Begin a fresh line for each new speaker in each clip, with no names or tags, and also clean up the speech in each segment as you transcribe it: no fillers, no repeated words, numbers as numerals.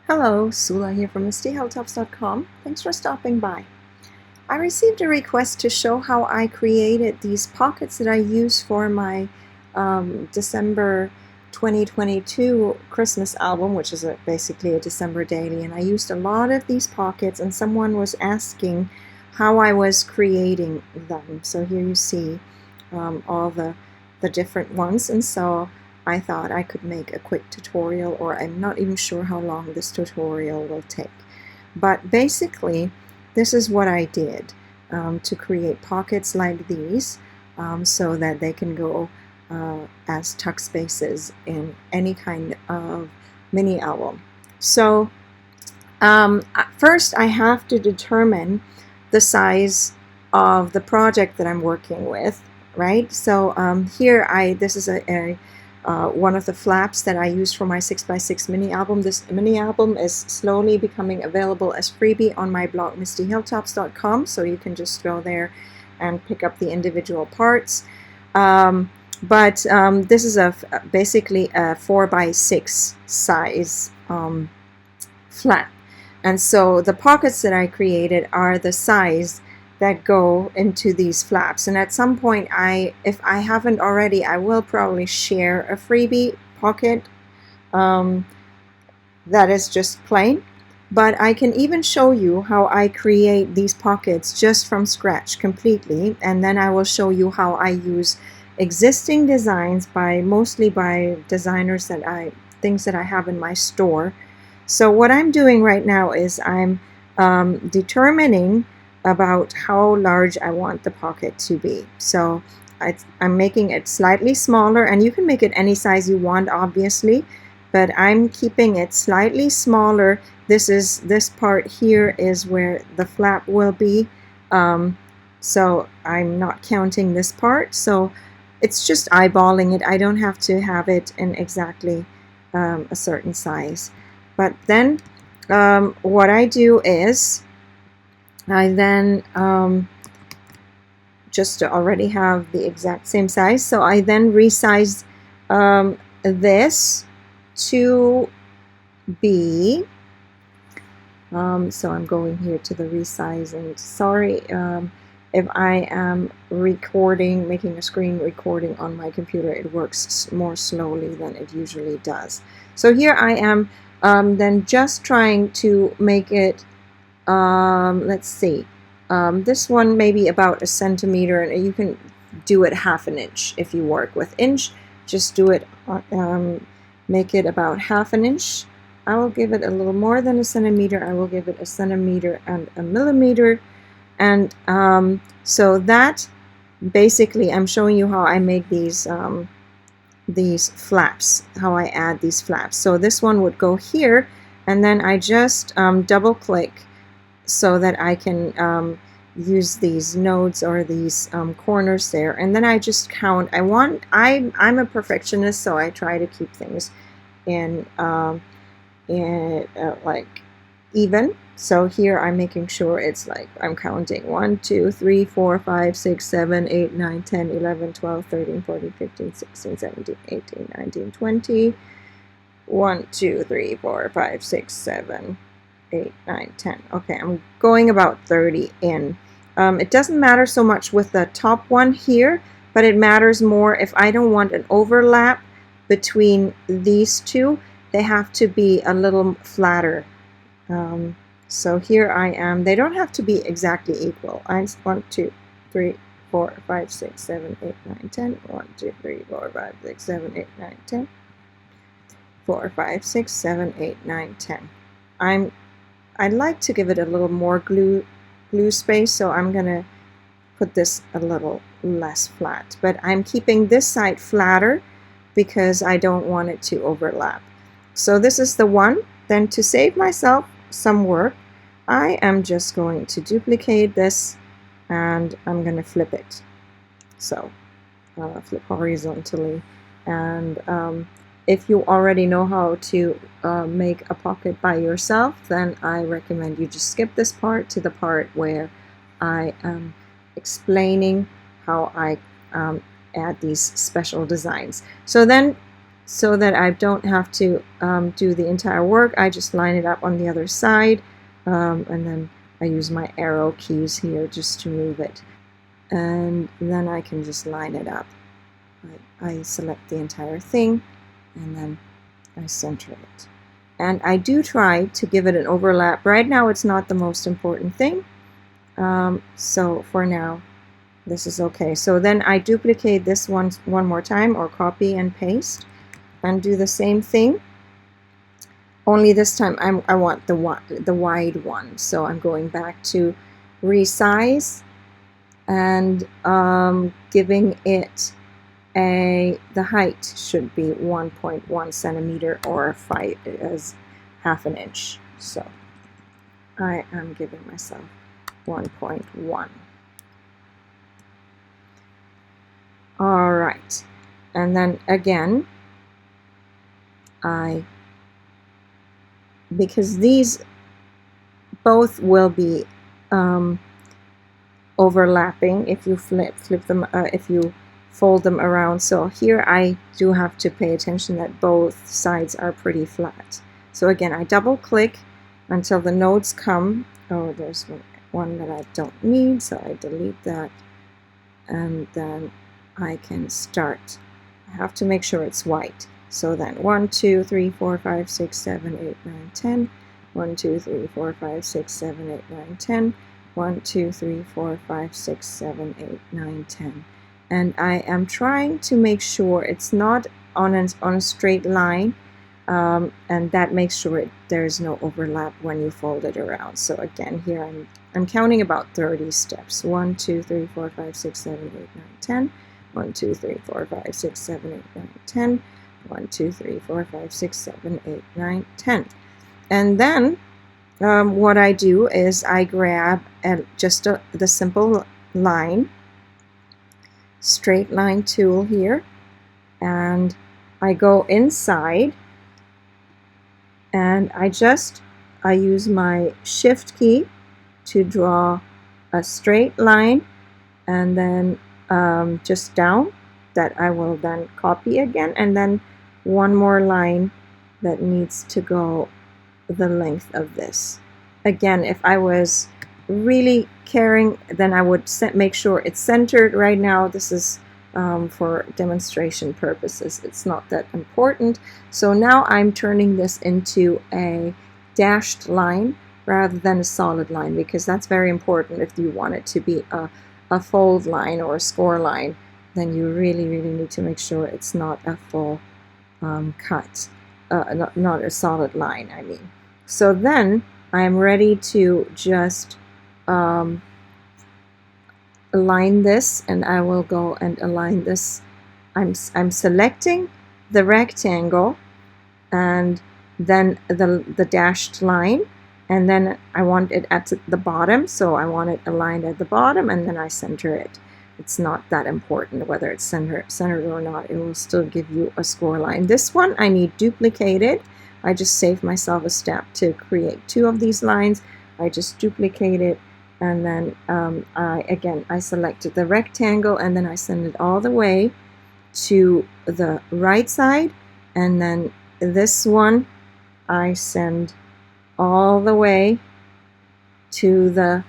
Hello, Sula here from MistyHilltops.com. Thanks for stopping by. I received a request to show how I created these pockets that I use for my December 2022 Christmas album, which is basically a December daily. And I used a lot of these pockets, and someone was asking how I was creating them. So here you see all the different ones. And so I thought I could make a quick tutorial, or I'm not even sure how long this tutorial will take. But basically, this is what I did to create pockets like these so that they can go as tuck spaces in any kind of mini album. So first I have to determine the size of the project that I'm working with, right? So here this is one of the flaps that I use for my 6x6 mini album. This mini album is slowly becoming available as freebie on my blog MistyHilltops.com, so you can just go there and pick up the individual parts. But this is basically a 4x6 size flap, and so the pockets that I created are the size that go into these flaps. And at some point, if I haven't already, I will probably share a freebie pocket that is just plain. But I can even show you how I create these pockets just from scratch completely, and then I will show you how I use existing designs mostly by designers things that I have in my store. So what I'm doing right now is I'm determining about how large I want the pocket to be. So I'm making it slightly smaller, and you can make it any size you want, obviously, but I'm keeping it slightly smaller. This part here is where the flap will be, so I'm not counting this part, so it's just eyeballing it. I don't have to have it in exactly a certain size. But then what I do is I then just already have the exact same size, so I then resize this to be so I'm going here to the resizing. Sorry if I am making a screen recording on my computer, it works more slowly than it usually does. So here I am then just trying to make it let's see, this one maybe about 1 centimeter, and you can do it 1/2 inch if you work with inch. Just do it, make it about 1/2 inch. I will give it a little more than 1 centimeter. I will give it 1 centimeter and 1 millimeter. And so that basically, I'm showing you how I make these flaps, how I add these flaps. So this one would go here, and then I just double click so that I can use these nodes or these corners there, and then I just count. I'm a perfectionist, so I try to keep things in like even. So here I'm making sure it's like I'm counting 1, 2, 3, 4, 5, 6, 7, 8, 9, 10, 11, 12, 13, 14, 15, 16, 17, 18, 19, 20. 1, 2, 3, 4, 5, 6, 7, 8, 9, 10. Okay, I'm going about 30 in. It doesn't matter so much with the top one here, but it matters more if I don't want an overlap between these two. They have to be a little flatter. So here I am. They don't have to be exactly equal. 1, 2, 3, 4, 5, 6, 7, 8, 9, 10. 1, 2, 3, 4, 5, 6, 7, 8, 9, 10. 4, 5, 6, 7, 8, 9, 10. I'd like to give it a little more glue space, so I'm gonna put this a little less flat, but I'm keeping this side flatter because I don't want it to overlap. So this is the one. Then to save myself some work, I am just going to duplicate this, and I'm gonna flip it. So flip horizontally, and if you already know how to make a pocket by yourself, then I recommend you just skip this part to the part where I am explaining how I add these special designs. So then so that I don't have to do the entire work. I just line it up on the other side, and then I use my arrow keys here just to move it, and then I can just line it up. I select the entire thing, and then I center it. And I do try to give it an overlap. Right now it's not the most important thing, so for now this is okay. So then I duplicate this one more time, or copy and paste, and do the same thing, only this time I want the wide one. So I'm going back to resize and giving it the height should be 1.1 centimeter, or as half an inch. So I am giving myself 1.1. All right, and then again, because these both will be overlapping if you flip them, if you fold them around. So here I do have to pay attention that both sides are pretty flat. So again, I double click until the nodes come. Oh, there's one that I don't need, so I delete that, and then I can start. I have to make sure it's white. So then 1, 2, 3, 4, 5, 6, 7, 8, 9, 10. 1, 2, 3, 4, 5, 6, 7, 8, 9, 10. 1, 2, 3, 4, 5, 6, 7, 8, 9, 10. And I am trying to make sure it's not on a straight line, and that makes sure there's no overlap when you fold it around. So again, here I'm counting about 30 steps. 1, 2, 3, 4, 5, 6, 7, 8, 9, 10. 1, 2, 3, 4, 5, 6, 7, 8, 9, 10. 1, 2, 3, 4, 5, 6, 7, 8, 9, 10. And then what I do is I grab just the simple line, straight line tool here, and I go inside, and I use my shift key to draw a straight line, and then just down, that I will then copy again, and then one more line that needs to go the length of this. Again, if I was really caring, then I would make sure it's centered. Right now this is for demonstration purposes, it's not that important. So now I'm turning this into a dashed line rather than a solid line, because that's very important. If you want it to be a fold line or a score line, then you really need to make sure it's not a full cut, not a solid line, I mean. So then I'm ready to just align this, and I will go and align this. I'm selecting the rectangle and then the dashed line, and then I want it at the bottom, so I want it aligned at the bottom, and then I center it. It's not that important whether it's centered or not. It will still give you a score line. This one I need duplicated. I just saved myself a step to create 2 of these lines. I just duplicate it, and then I selected the rectangle, and then I send it all the way to the right side, and then this one I send all the way to the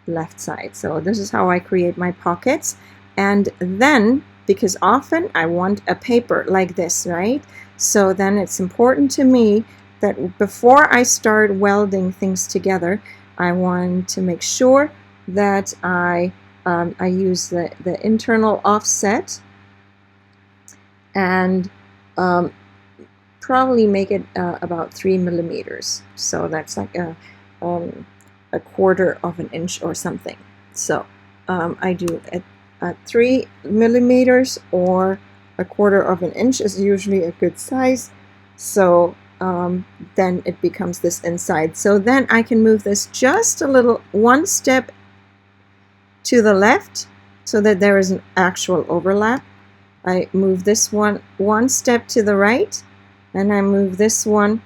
left side. So this is how I create my pockets. And then, because often I want a paper like this, right? So then it's important to me that before I start welding things together, I want to make sure that I use the internal offset, and probably make it about 3 millimeters. So that's like a 1/4 of an inch or something. So I do at 3 millimeters, or 1/4 of an inch is usually a good size. So then it becomes this inside. So then I can move this just a little, 1 step to the left, so that there is an actual overlap. I move this one step to the right, and I move this one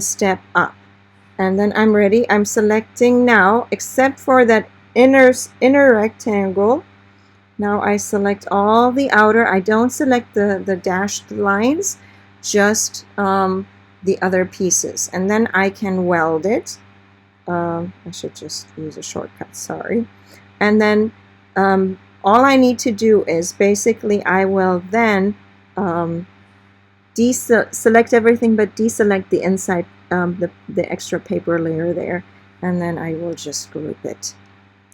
step up, and then I'm ready. I'm selecting now, except for that inner rectangle, Now I select all the outer. I don't select the dashed lines, just the other pieces. And then I can weld it. I should just use a shortcut, sorry. And then all I need to do is basically I will then select everything but deselect the inside, the extra paper layer there, and then I will just group it.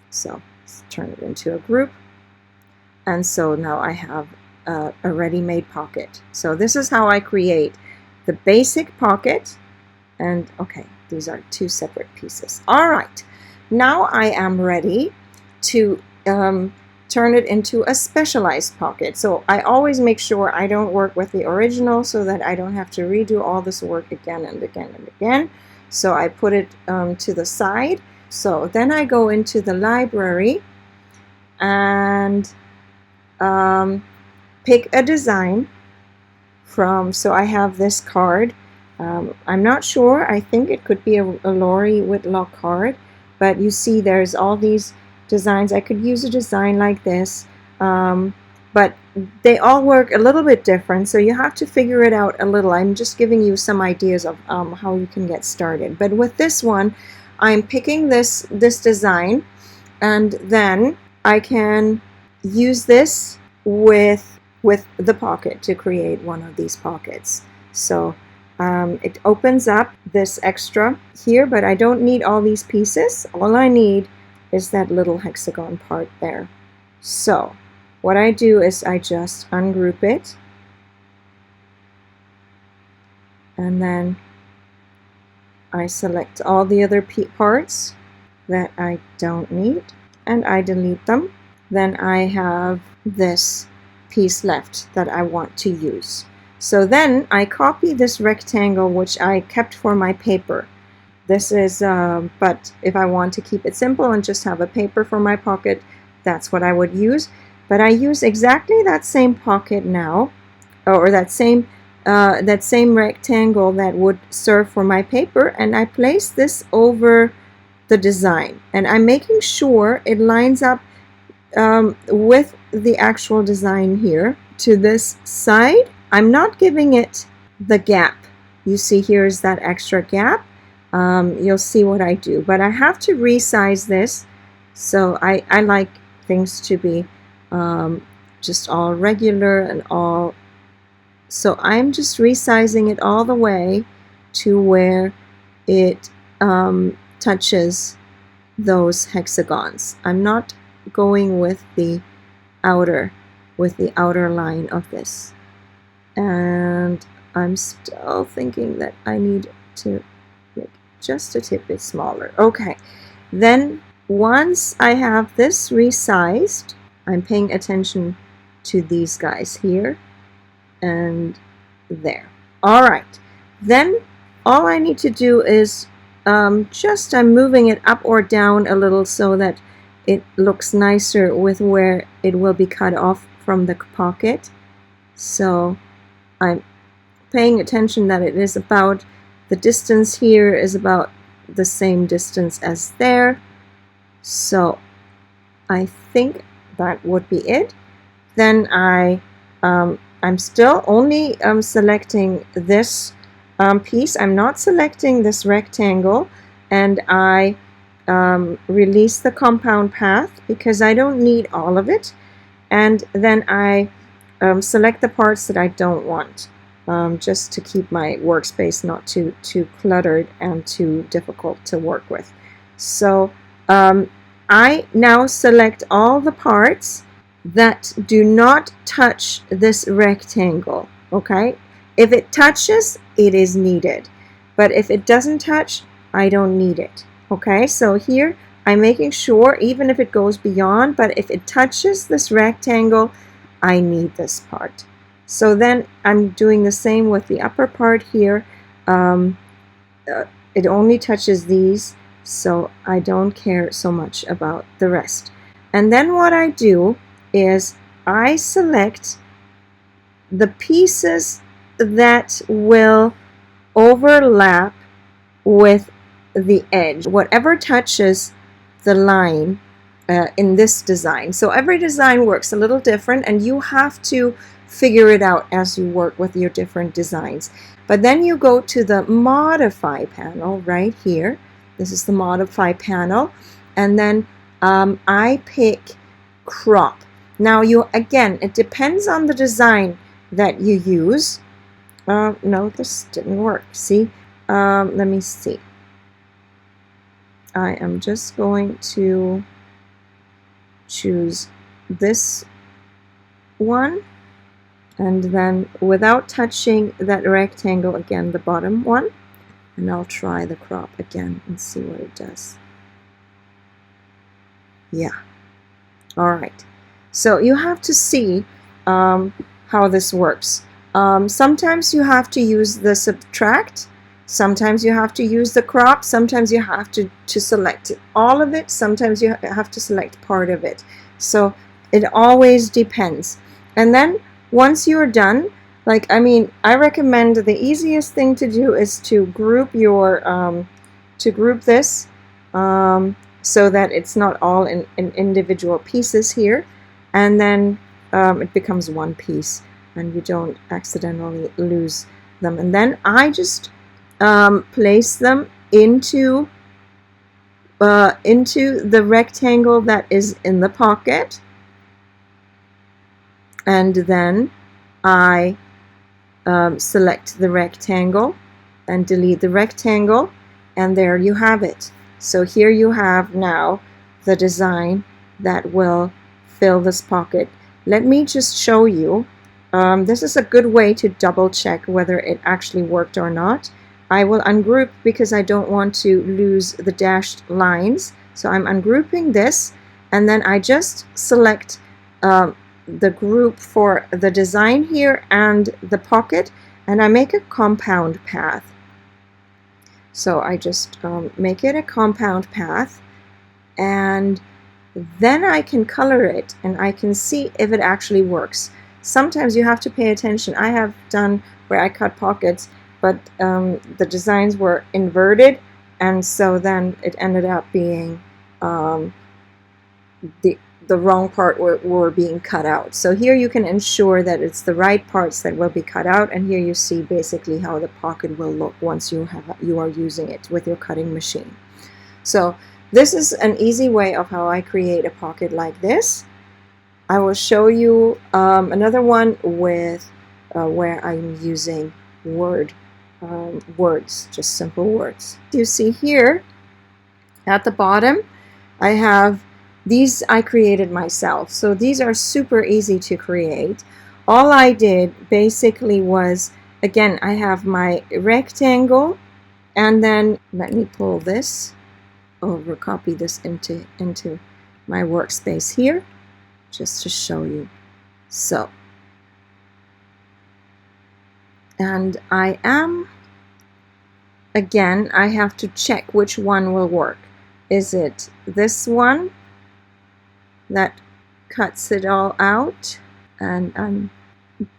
So let's turn it into a group. And so now I have a ready-made pocket. So this is how I create the basic pocket. And okay, these are two separate pieces. All right, now I am ready to turn it into a specialized pocket. So I always make sure I don't work with the original so that I don't have to redo all this work again and again and again. So I put it to the side. So then I go into the library and pick a design from, so I have this card. I'm not sure, I think it could be a Lori Whitlock card, but you see there's all these designs. I could use a design like this, but they all work a little bit different, so you have to figure it out a little. I'm just giving you some ideas of how you can get started. But with this one, I'm picking this design, and then I can use this with the pocket to create one of these pockets. So it opens up this extra here, but I don't need all these pieces. All I need is that little hexagon part there. So what I do is I just ungroup it, and then I select all the other parts that I don't need, and I delete them. Then I have this piece left that I want to use. So then I copy this rectangle, which I kept for my paper. This is, but if I want to keep it simple and just have a paper for my pocket, that's what I would use. But I use exactly that same pocket now, or that same rectangle that would serve for my paper, and I place this over the design. And I'm making sure it lines up with the actual design here to this side. I'm not giving it the gap. You see here is that extra gap. You'll see what I do, but I have to resize this. So I like things to be just all regular and all. So I'm just resizing it all the way to where it touches those hexagons. I'm not going with the outer line of this, and I'm still thinking that I need to make just a tip bit smaller. Okay, then once I have this resized, I'm paying attention to these guys here and there. All right, then all I need to do is I'm moving it up or down a little so that it looks nicer with where it will be cut off from the pocket. So I'm paying attention that it is about, the distance here is about the same distance as there. So I think that would be it. Then I'm still only selecting this piece. I'm not selecting this rectangle, and I release the compound path because I don't need all of it. And then I select the parts that I don't want, just to keep my workspace not too cluttered and too difficult to work with. So I now select all the parts that do not touch this rectangle. Okay, if it touches, it is needed, but if it doesn't touch, I don't need it. Okay, so here I'm making sure even if it goes beyond, but if it touches this rectangle, I need this part. So then I'm doing the same with the upper part here. It only touches these, so I don't care so much about the rest. And then what I do is I select the pieces that will overlap with the edge. Whatever touches the line in this design. So every design works a little different, and you have to figure it out as you work with your different designs. But then you go to the modify panel right here. This is the modify panel, and then I pick crop. Now again, it depends on the design that you use. No, this didn't work. See, let me see. I am just going to choose this one, and then without touching that rectangle again, the bottom one, and I'll try the crop again and see what it does. Yeah. All right. So you have to see how this works. Sometimes you have to use the subtract. Sometimes you have to use the crop. Sometimes you have to select all of it. Sometimes you have to select part of it. So it always depends. And then once you're done, like, I mean, I recommend the easiest thing to do is to group your this so that it's not all in individual pieces here, and then it becomes one piece and you don't accidentally lose them. And then I just place them into the rectangle that is in the pocket, and then I select the rectangle and delete the rectangle, and there you have it. So here you have now the design that will fill this pocket. Let me just show you. This is a good way to double check whether it actually worked or not. I will ungroup because I don't want to lose the dashed lines. So I'm ungrouping this, and then I just select the group for the design here and the pocket, and I make a compound path. So I just make it a compound path, and then I can color it and I can see if it actually works. Sometimes you have to pay attention. I have done where I cut pockets, but the designs were inverted, and so then it ended up being the wrong part were being cut out. So here you can ensure that it's the right parts that will be cut out, and here you see basically how the pocket will look once you are using it with your cutting machine. So this is an easy way of how I create a pocket like this. I will show you another one with where I'm using words, just simple words. You see here at the bottom I have these I created myself. So these are super easy to create. All I did basically was, again, I have my rectangle, and then let me pull this over, copy this into my workspace here, just to show you. So, and I have to check which one will work. Is it this one that cuts it all out? And I'm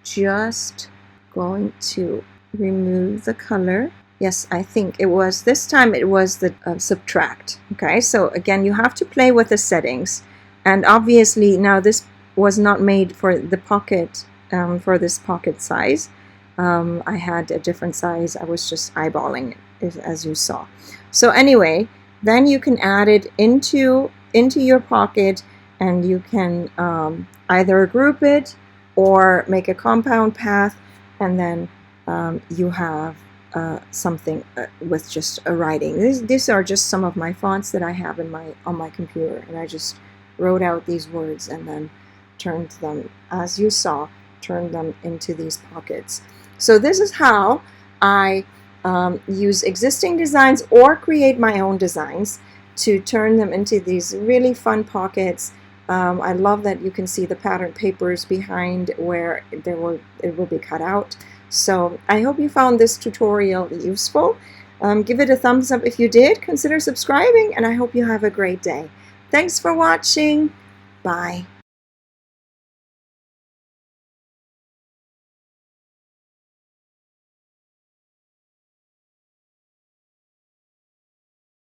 just going to remove the color. Yes, I think it was, this time it was the subtract. Okay, so again, you have to play with the settings. And obviously now this was not made for the pocket, for this pocket size. I had a different size. I was just eyeballing it, as you saw. So anyway, then you can add it into your pocket, and you can either group it or make a compound path, and then you have something with just a writing. These are just some of my fonts that I have on my computer, and I just wrote out these words and then turned them, as you saw, turned them into these pockets. So this is how I use existing designs or create my own designs to turn them into these really fun pockets. I love that you can see the pattern papers behind where it will be cut out. So I hope you found this tutorial useful. Give it a thumbs up if you did. Consider subscribing, and I hope you have a great day. Thanks for watching. Bye.